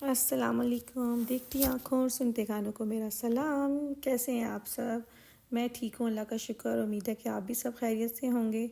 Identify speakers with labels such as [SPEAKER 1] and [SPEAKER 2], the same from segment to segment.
[SPEAKER 1] अस्सलामुअलैकुम। देखती आँखों और सुनते कानों को मेरा सलाम। कैसे हैं आप सब? मैं ठीक हूँ, अल्लाह का शुक्र। उम्मीद है कि आप भी सब खैरियत से होंगे।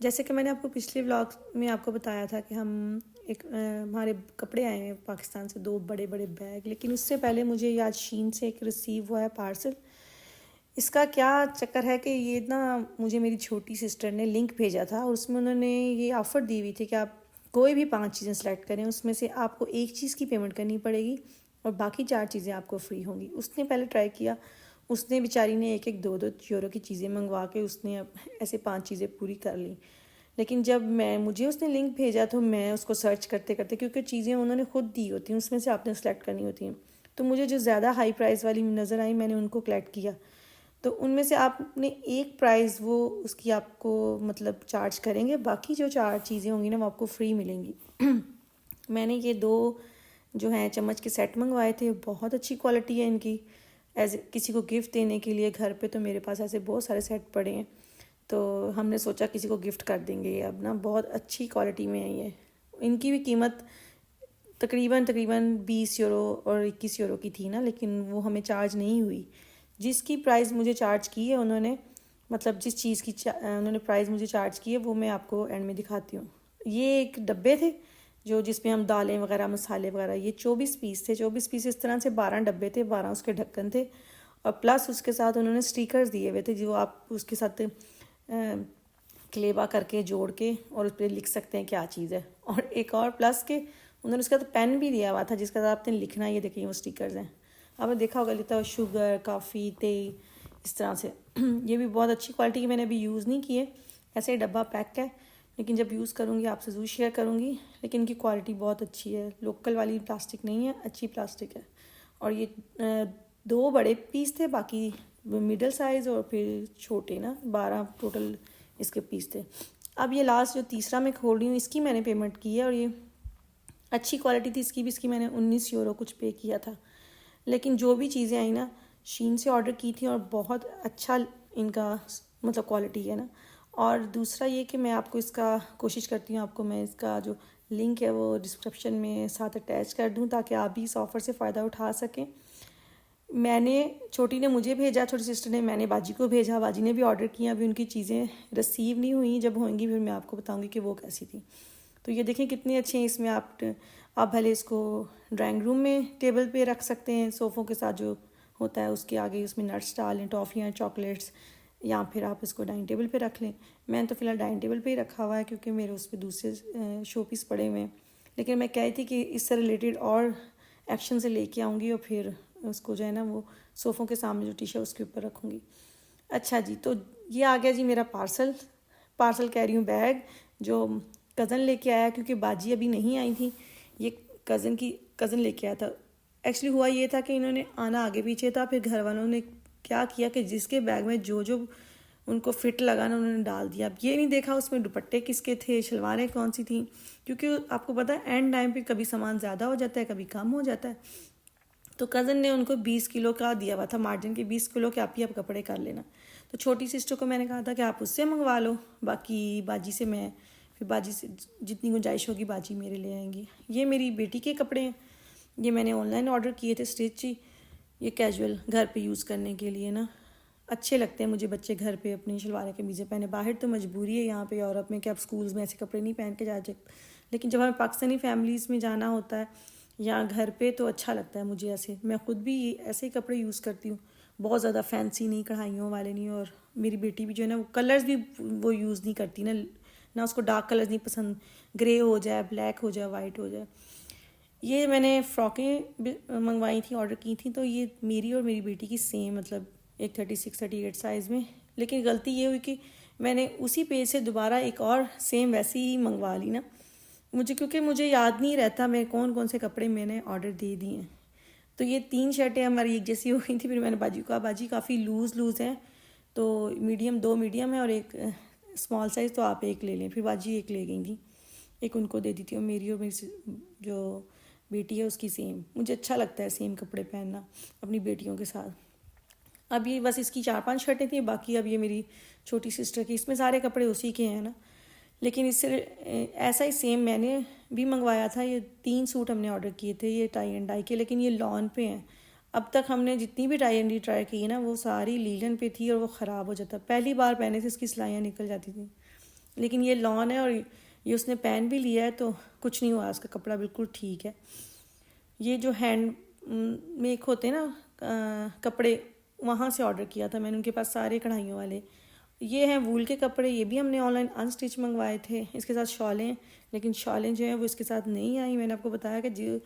[SPEAKER 1] जैसे कि मैंने आपको पिछले व्लॉग में आपको बताया था कि हम हमारे कपड़े आए हैं पाकिस्तान से, 2 बड़े बड़े बैग। लेकिन उससे पहले मुझे आज शीन से एक रिसीव हुआ है पार्सल। इसका क्या चक्कर है कि ये ना मुझे मेरी छोटी सिस्टर ने लिंक भेजा था और उसमें उन्होंने ये ऑफ़र दी हुई थी कि आप कोई भी 5 चीज़ें सेलेक्ट करें, उसमें से आपको एक चीज़ की पेमेंट करनी पड़ेगी और बाकी 4 चीज़ें आपको फ्री होंगी। उसने पहले ट्राई किया, उसने बेचारी ने 1-1 2-2 यूरो की चीज़ें मंगवा के उसने अब ऐसे 5 चीज़ें पूरी कर ली। लेकिन जब मुझे उसने लिंक भेजा तो मैं उसको सर्च करते करते, क्योंकि चीज़ें उन्होंने खुद दी होती हैं, उसमें से आपने सेलेक्ट करनी होती हैं, तो मुझे जो ज़्यादा हाई प्राइस वाली नज़र आई मैंने उनको कलेक्ट किया। तो उनमें से आपने एक प्राइस वो उसकी आपको मतलब चार्ज करेंगे, बाकी जो 4 चीज़ें होंगी ना वो आपको फ्री मिलेंगी। मैंने ये 2 जो हैं चम्मच के सेट मंगवाए थे, बहुत अच्छी क्वालिटी है इनकी। एज किसी को गिफ्ट देने के लिए घर पे तो मेरे पास ऐसे बहुत सारे सेट पड़े हैं, तो हमने सोचा किसी को गिफ्ट कर देंगे। अब ना बहुत अच्छी क्वालिटी में है ये। इनकी भी कीमत तकरीबन तकरीबन 20 यूरो और 21 यूरो की थी ना, लेकिन वो हमें चार्ज नहीं हुई। जिसकी प्राइस मुझे चार्ज की है उन्होंने, मतलब जिस चीज़ की उन्होंने प्राइस मुझे चार्ज की है वो मैं आपको एंड में दिखाती हूँ। ये एक डब्बे थे जो जिसमें हम दालें वगैरह मसाले वगैरह, ये 24 पीस थे। 24 पीस इस तरह से 12 डब्बे थे, 12 उसके ढक्कन थे और प्लस उसके साथ उन्होंने स्टिकर्स दिए हुए थे जो आप उसके साथ क्लेबा करके जोड़ के और उस पर लिख सकते हैं क्या चीज़ है। और एक और प्लस के उन्होंने उसका तो पेन भी दिया हुआ था जिसका साथ आपने लिखना है। ये देखिए वो स्टिकर्स हैं, आपने देखा होगा, लिखा हुआ शुगर, काफ़ी, तेल, इस तरह से। ये भी बहुत अच्छी क्वालिटी की, मैंने अभी यूज़ नहीं किए, ऐसे ही डब्बा पैक है, लेकिन जब यूज़ करूँगी आपसे ज़रूर शेयर करूँगी। लेकिन इनकी क्वालिटी बहुत अच्छी है, लोकल वाली प्लास्टिक नहीं है, अच्छी प्लास्टिक है। और ये 2 बड़े पीस थे, बाकी मिडल साइज़ और फिर छोटे ना 12 टोटल इसके पीस थे। अब ये लास्ट जो तीसरा मैं खोल रही हूँ इसकी मैंने पेमेंट की है और ये अच्छी क्वालिटी थी इसकी भी। इसकी मैंने 19 यूरो कुछ पे किया था। लेकिन जो भी चीज़ें आई ना शीन से ऑर्डर की थी और बहुत अच्छा इनका मतलब क्वालिटी है ना। और दूसरा ये कि मैं आपको इसका कोशिश करती हूँ, आपको मैं इसका जो लिंक है वो डिस्क्रिप्शन में साथ अटैच कर दूँ ताकि आप भी इस ऑफ़र से फ़ायदा उठा सकें। मैंने छोटी ने मुझे भेजा, छोटी सिस्टर ने मैंने बाजी को भेजा, बाजी ने भी ऑर्डर किया। अभी उनकी चीज़ें रिसीव नहीं हुई, जब होंगी फिर मैं आपको बताऊंगी कि वो कैसी थी। तो ये देखें कितने अच्छे हैं। इसमें आप भले इसको ड्राइंग रूम में टेबल पे रख सकते हैं, सोफ़ों के साथ जो होता है उसके आगे उसमें नट्स डाल लें, टॉफ़ियाँ, चॉकलेट्स, या फिर आप इसको डाइनिंग टेबल पे रख लें। मैंने तो फ़िलहाल डाइनिंग टेबल पे ही रखा हुआ है क्योंकि मेरे उस पर दूसरे शो पीस पड़े हुए हैं। लेकिन मैं कही थी कि इससे रिलेटेड और एक्शन से लेके आऊँगी और फिर उसको जो है ना वो सोफ़ों के सामने जो टीशर्ट उसके ऊपर रखूँगी। अच्छा जी, तो ये आ गया जी मेरा पार्सल कह रही हूँ बैग, जो कज़न लेके आया क्योंकि बाजी अभी नहीं आई थी। ये कज़न लेके आया था। एक्चुअली हुआ ये था कि इन्होंने आना आगे पीछे था, फिर घर वालों ने क्या किया कि जिसके बैग में जो जो उनको फिट लगा ना उन्होंने डाल दिया। अब ये नहीं देखा उसमें दुपट्टे किसके थे, शलवारें कौन सी थी, क्योंकि आपको पता है एंड टाइम पे कभी सामान ज़्यादा हो जाता है, कभी कम हो जाता है। तो कज़न ने उनको 20 किलो का दिया हुआ था मार्जिन के, 20 किलो के आप ही आप कपड़े कर लेना। तो छोटी सिस्टर को मैंने कहा था कि आप उससे मंगवा लो, बाकी बाजी से मैं फिर बाजी से जितनी गुंजाइश होगी बाजी मेरे ले आएंगी। ये मेरी बेटी के कपड़े हैं, ये मैंने ऑनलाइन ऑर्डर किए थे स्टिच ही। ये कैजुअल घर पे यूज़ करने के लिए ना अच्छे लगते हैं मुझे, बच्चे घर पे अपनी शलवार कमीज़ें पहने। बाहर तो मजबूरी है यहाँ पे यूरोप में कि आप स्कूल्स में ऐसे कपड़े नहीं पहन के जा सकते, लेकिन जब हमें पाकिस्तानी फैमिलीज़ में जाना होता है या घर पे तो अच्छा लगता है मुझे ऐसे। मैं ख़ुद भी ऐसे ही कपड़े यूज़ करती हूँ, बहुत ज़्यादा फैंसी नहीं, कढ़ाइयों वाले नहीं। और मेरी बेटी भी जो है ना वो कलर्स भी वो यूज़ नहीं करती ना उसको डार्क कलर्स नहीं पसंद, ग्रे हो जाए, ब्लैक हो जाए, वाइट हो जाए। ये मैंने फ़्रॉकें मंगवाई थी, ऑर्डर की थी, तो ये मेरी और मेरी बेटी की सेम, मतलब एक 36-38 साइज़ में। लेकिन गलती ये हुई कि मैंने उसी पेज से दोबारा एक और सेम वैसी ही मंगवा ली ना क्योंकि मुझे याद नहीं रहता मैं कौन कौन से कपड़े मैंने ऑर्डर दे दिए हैं। तो ये 3 शर्टें हमारी एक जैसी हो गई थी। फिर मैंने बाजी को कहा बाजी काफ़ी लूज़ हैं, तो मीडियम 2 मीडियम है और एक स्मॉल साइज़, तो आप एक ले लें। फिर बाजी एक ले गई थी, एक उनको दे दी थी। और मेरी जो बेटी है उसकी सेम। मुझे अच्छा लगता है सेम कपड़े पहनना अपनी बेटियों के साथ। अब ये बस इसकी 4-5 शर्टें थी, बाकी अब ये मेरी छोटी सिस्टर की, इसमें सारे कपड़े उसी के हैं ना। लेकिन इससे ऐसा ही सेम मैंने भी मंगवाया था। ये 3 सूट हमने ऑर्डर किए थे ये टाई एंड डाई के, लेकिन ये लॉन पे हैं। अब तक हमने जितनी भी टाई एंड डाई ट्राई की है ना, वो सारी लीलन पे थी और वो ख़राब हो जाता। पहली बार पहने से इसकी सिलाइयाँ निकल जाती थी, लेकिन ये लॉन है और ये उसने पहन भी लिया है तो कुछ नहीं हुआ, उसका कपड़ा बिल्कुल ठीक है। ये जो हैंड मेक होते हैं ना कपड़े, वहाँ से ऑर्डर किया था मैंने, उनके पास सारे कढ़ाइयों वाले। ये हैं वूल के कपड़े, ये भी हमने ऑनलाइन अनस्टिच मंगवाए थे। इसके साथ शॉलें, लेकिन शॉलें जो हैं वो इसके साथ नहीं आई। मैंने आपको बताया कि जो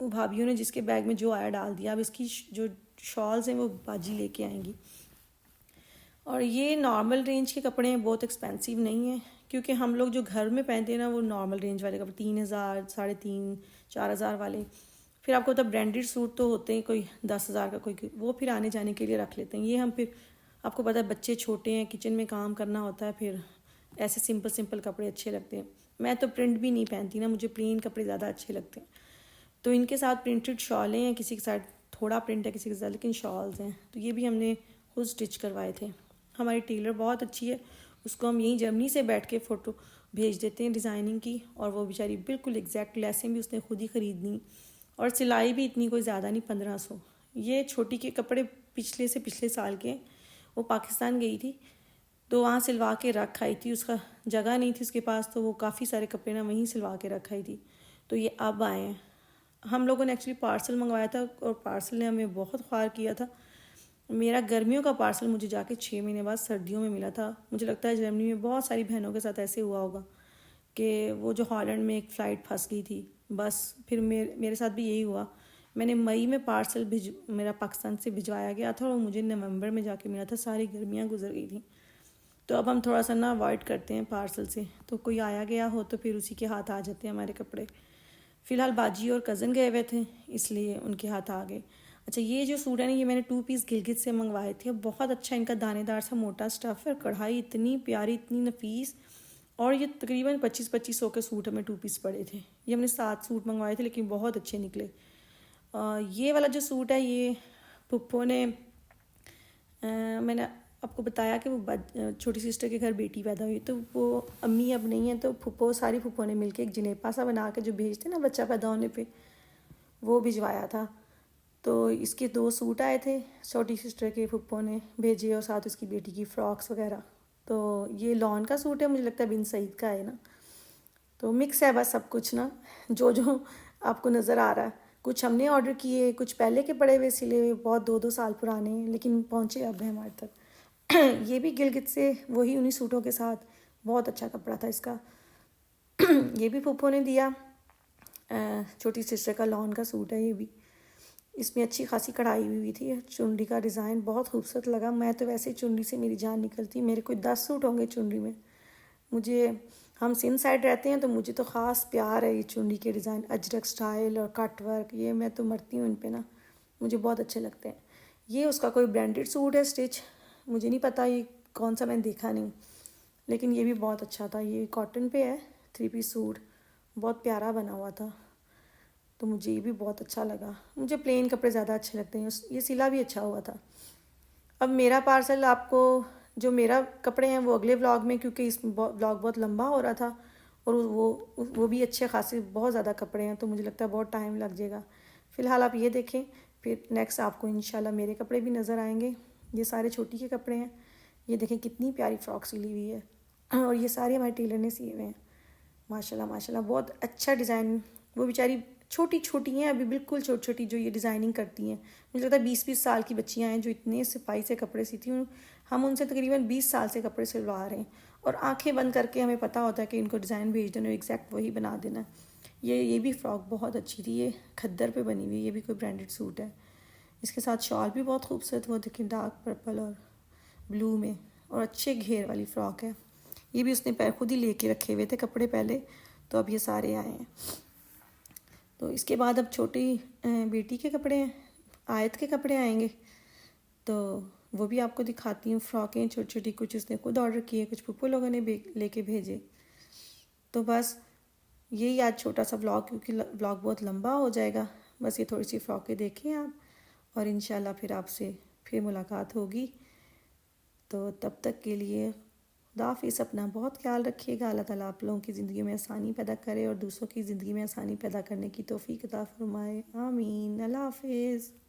[SPEAKER 1] भाभीियों ने जिसके बैग में जो आया डाल दिया। अब इसकी जो शॉल्स हैं वो बाजी लेके आएंगी। और ये नॉर्मल रेंज के कपड़े हैं, बहुत एक्सपेंसिव नहीं है, क्योंकि हम लोग जो घर में पहनते हैं ना वो नॉर्मल रेंज वाले कपड़े 3000, 3500, 4000 वाले। फिर आपको तो ब्रांडेड सूट तो होते हैं कोई 10,000 का, कोई वो फिर आने जाने के लिए रख लेते हैं। ये हम फिर आपको पता है बच्चे छोटे हैं, किचन में काम करना होता है, फिर ऐसे सिंपल सिंपल कपड़े अच्छे लगते हैं। मैं तो प्रिंट भी नहीं पहनती ना, मुझे प्लेन कपड़े ज़्यादा अच्छे लगते हैं। तो इनके साथ प्रिंटेड शॉलें हैं, किसी के साथ थोड़ा प्रिंट है, किसी के साथ लेकिन शॉल्स हैं। तो ये भी हमने खुद स्टिच करवाए थे। हमारी टेलर बहुत अच्छी है, उसको हम यहीं जर्मनी से बैठ के फ़ोटो भेज देते हैं डिज़ाइनिंग की, और वो बेचारी बिल्कुल एग्जैक्ट लेसें भी उसने खुद ही ख़रीदनी, और सिलाई भी इतनी कोई ज़्यादा नहीं, 1500। ये छोटी के कपड़े पिछले साल के, वो पाकिस्तान गई थी तो वहाँ सिलवा के रख आई थी, उसका जगह नहीं थी उसके पास, तो वो काफ़ी सारे कपड़े ना वहीं सिलवा के रख आई थी। तो ये अब आए हैं। हम लोगों ने एक्चुअली पार्सल मंगवाया था और पार्सल ने हमें बहुत ख्वार किया था। मेरा गर्मियों का पार्सल मुझे जाके 6 महीने बाद सर्दियों में मिला था। मुझे लगता है जर्मनी में बहुत सारी बहनों के साथ ऐसे हुआ होगा कि वो जो हॉलैंड में एक फ़्लाइट फंस गई थी, बस फिर मेरे साथ भी यही हुआ। मैंने मई में पार्सल मेरा पाकिस्तान से भिजवाया गया था और मुझे नवंबर में जाके मिला था। सारी गर्मियाँ गुजर गई थी। तो अब हम थोड़ा सा ना अवॉइड करते हैं पार्सल से, तो कोई आया गया हो तो फिर उसी के हाथ आ जाते हैं हमारे कपड़े। फ़िलहाल बाजी और कज़न गए हुए थे, इसलिए उनके हाथ आ गए। अच्छा, ये जो सूट है ना, ये मैंने 2 पीस गिलगित से मंगवाए थे। बहुत अच्छा इनका दानेदार सा मोटा स्टफ़ है, कढ़ाई इतनी प्यारी, इतनी नफीस, और ये तकरीबन 2500 के सूट हमें 2 पीस पड़े थे। ये हमने 7 सूट मंगवाए थे, लेकिन बहुत अच्छे निकले। ये वाला जो सूट है ये पुप्पो ने मैंने आपको बताया कि वो छोटी सिस्टर के घर बेटी पैदा हुई, तो वो अम्मी अब नहीं है, तो सारी फुप्पो ने मिलके एक जनेपा सा बना के जो भेजते ना बच्चा पैदा होने पे, वो भिजवाया था। तो इसके 2 सूट आए थे, छोटी सिस्टर के फुप्पो ने भेजे, और साथ उसकी बेटी की फ़्रॉक्स वगैरह। तो ये लॉन का सूट है, मुझे लगता है बिन सईद का है ना। तो मिक्स है बस सब कुछ ना, जो जो आपको नज़र आ रहा है। कुछ हमने ऑर्डर किए, कुछ पहले के पड़े हुए सिले हुए, बहुत 2-2 साल पुराने, लेकिन पहुँचे अब है हमारे तक। ये भी गिलगित से वही उन्हीं सूटों के साथ, बहुत अच्छा कपड़ा था इसका। ये भी फूफो ने दिया, छोटी सिस्टर का लॉन का सूट है ये भी। इसमें अच्छी खासी कढ़ाई हुई थी, चुनरी का डिज़ाइन बहुत खूबसूरत लगा। मैं तो वैसे ही चुनरी से मेरी जान निकलती, मेरे कोई 10 सूट होंगे चुनरी में। मुझे, हम सिंध साइड रहते हैं तो मुझे तो ख़ास प्यार है ये चुनरी के डिज़ाइन, अजरक स्टाइल और कट वर्क, ये मैं तो मरती हूँ इन पे ना, मुझे बहुत अच्छे लगते हैं। ये उसका कोई ब्रांडेड सूट है स्टिच, मुझे नहीं पता ये कौन सा, मैंने देखा नहीं, लेकिन ये भी बहुत अच्छा था। ये कॉटन पे है, 3 पीस सूट, बहुत प्यारा बना हुआ था, तो मुझे ये भी बहुत अच्छा लगा। मुझे प्लेन कपड़े ज़्यादा अच्छे लगते हैं, ये सिला भी अच्छा हुआ था। अब मेरा पार्सल आपको, जो मेरा कपड़े हैं वो अगले व्लॉग में, क्योंकि इस व्लॉग बहुत लंबा हो रहा था, और वो भी अच्छे खासे बहुत ज़्यादा कपड़े हैं, तो मुझे लगता है बहुत टाइम लग जाएगा। फ़िलहाल आप ये देखें, फिर नेक्स्ट आपको इंशाल्लाह मेरे कपड़े भी नज़र आएंगे। ये सारे छोटी के कपड़े हैं, ये देखें कितनी प्यारी फ्रॉक सिली हुई है, और ये सारे हमारे टेलर ने सिए हुए हैं। माशाल्लाह माशाल्लाह, बहुत अच्छा डिज़ाइन। वो बेचारी छोटी छोटी हैं अभी, बिल्कुल छोटी छोटी, जो ये डिज़ाइनिंग करती हैं। मुझे लगता है 20-20 साल की बच्चियां हैं जो इतने सफाई से कपड़े सीती हूँ। हम उनसे तकरीबन 20 साल से कपड़े सिलवा रहे हैं, और आंखें बंद करके हमें पता होता है कि इनको डिज़ाइन भेज देना, एग्जैक्ट वही बना देना। ये भी फ़्रॉक बहुत अच्छी थी, ये खद्दर पे बनी हुई, ये भी कोई ब्रांडेड सूट है। इसके साथ शॉल भी बहुत खूबसूरत, वो देखिए डार्क पर्पल और ब्लू में, और अच्छे घेर वाली फ़्रॉक है। ये भी उसने पैर खुद ही लेके रखे हुए थे कपड़े पहले, तो अब ये सारे आए हैं। तो इसके बाद अब छोटी बेटी के कपड़े हैं, आयत के कपड़े आएंगे, तो वो भी आपको दिखाती हूँ। फ़्रॉकें छोटी छोटी, कुछ उसने खुद ऑर्डर किए, कुछ पुप्पो लोगों ने लेके भेजे। तो बस यही आज छोटा सा व्लॉग, क्योंकि व्लॉग बहुत लंबा हो जाएगा। बस ये थोड़ी सी फ़्रॉकें देखें आप, और इंशाल्लाह फिर आपसे फिर मुलाकात होगी। तो तब तक के लिए खुदा हाफिज़। अपना बहुत ख्याल रखिएगा। अल्लाह ताला आप लोगों की ज़िंदगी में आसानी पैदा करे और दूसरों की ज़िंदगी में आसानी पैदा करने की तौफीक अता फरमाए। आमीन। अल्लाह हाफिज़।